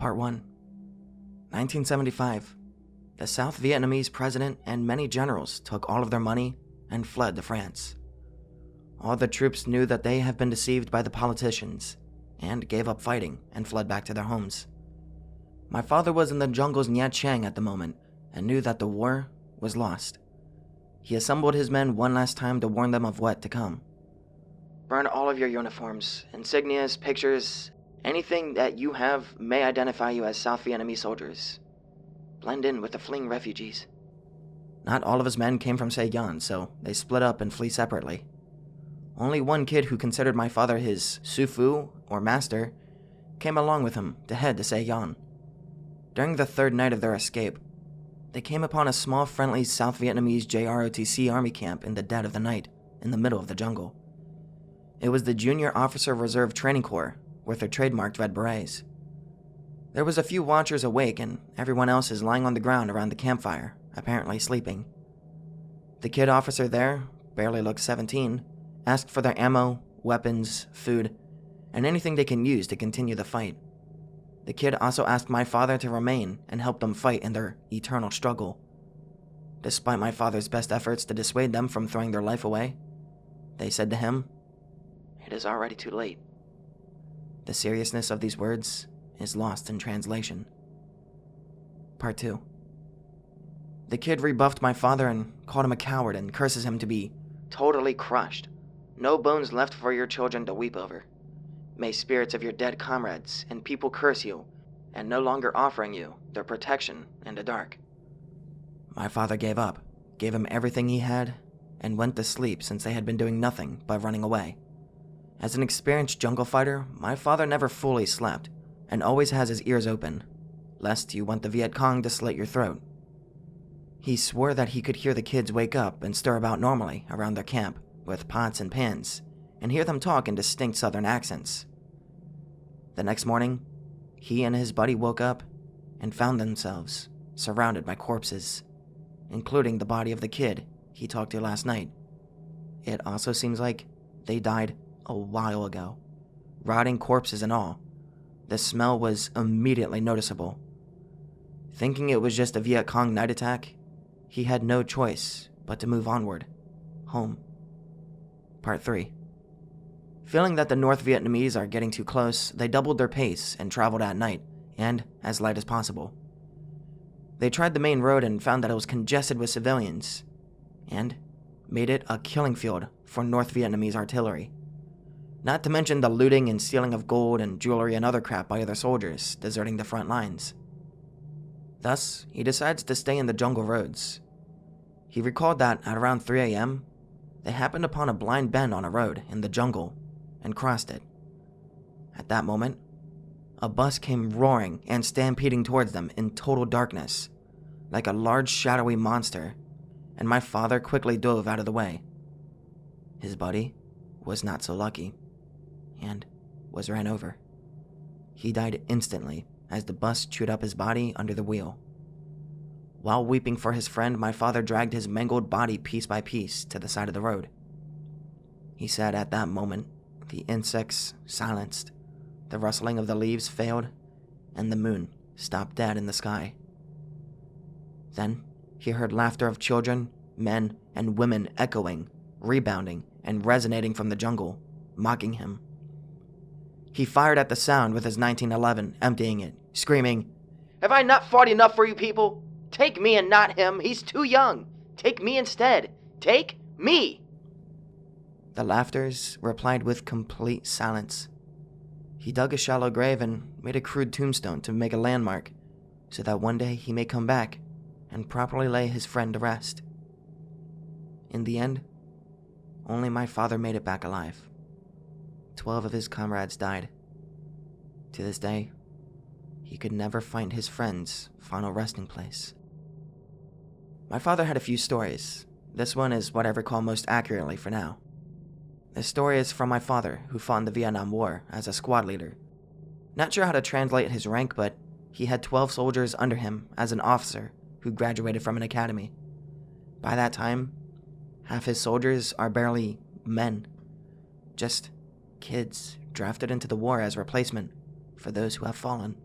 Part 1. 1975. The South Vietnamese president and many generals took all of their money and fled to France. All the troops knew that they have been deceived by the politicians and gave up fighting and fled back to their homes. My father was in the jungles Nha Trang at the moment and knew that the war was lost. He assembled his men one last time to warn them of what to come. Burn all of your uniforms, insignias, pictures, anything that you have may identify you as South Vietnamese soldiers. Blend in with the fleeing refugees. Not all of his men came from Saigon, so they split up and flee separately. Only one kid who considered my father his Sufu, or master, came along with him to head to Saigon. During the third night of their escape, they came upon a small friendly South Vietnamese JROTC army camp in the dead of the night, in the middle of the jungle. It was the Junior Officer Reserve Training Corps, with their trademarked red berets. There was a few watchers awake, and everyone else is lying on the ground around the campfire, apparently sleeping. The kid officer there, barely looked 17, asked for their ammo, weapons, food, and anything they can use to continue the fight. The kid also asked my father to remain and help them fight in their eternal struggle. Despite my father's best efforts to dissuade them from throwing their life away, they said to him, "It is already too late." The seriousness of these words is lost in translation. Part 2. The kid rebuffed my father and called him a coward and curses him to be totally crushed. No bones left for your children to weep over. May spirits of your dead comrades and people curse you, and no longer offering you their protection in the dark. My father gave up, gave him everything he had, and went to sleep since they had been doing nothing but running away. As an experienced jungle fighter, my father never fully slept, and always has his ears open, lest you want the Viet Cong to slit your throat. He swore that he could hear the kids wake up and stir about normally around their camp, with pots and pans, and hear them talk in distinct southern accents. The next morning, he and his buddy woke up and found themselves surrounded by corpses, including the body of the kid he talked to last night. It also seems like they died a while ago, rotting corpses and all. The smell was immediately noticeable. Thinking it was just a Viet Cong night attack, he had no choice but to move onward, home. Part 3. Feeling that the North Vietnamese are getting too close, they doubled their pace and traveled at night, and as light as possible. They tried the main road and found that it was congested with civilians, and made it a killing field for North Vietnamese artillery. Not to mention the looting and stealing of gold and jewelry and other crap by other soldiers deserting the front lines. Thus, he decides to stay in the jungle roads. He recalled that at around 3 a.m., they happened upon a blind bend on a road in the jungle and crossed it. At that moment, a bus came roaring and stampeding towards them in total darkness, like a large shadowy monster, and my father quickly dove out of the way. His buddy was not so lucky, and was ran over. He died instantly as the bus chewed up his body under the wheel. While weeping for his friend, my father dragged his mangled body piece by piece to the side of the road. He said at that moment, the insects silenced, the rustling of the leaves failed, and the moon stopped dead in the sky. Then he heard laughter of children, men, and women echoing, rebounding, and resonating from the jungle, mocking him. He fired at the sound with his 1911, emptying it, screaming, "Have I not fought enough for you people? Take me and not him. He's too young. Take me instead. Take me." The laughters replied with complete silence. He dug a shallow grave and made a crude tombstone to make a landmark, so that one day he may come back and properly lay his friend to rest. In the end, only my father made it back alive. 12 of his comrades died. To this day, he could never find his friend's final resting place. My father had a few stories. This one is what I recall most accurately for now. This story is from my father, who fought in the Vietnam War as a squad leader. Not sure how to translate his rank, but he had 12 soldiers under him as an officer who graduated from an academy. By that time, half his soldiers are barely men, just kids drafted into the war as replacement for those who have fallen.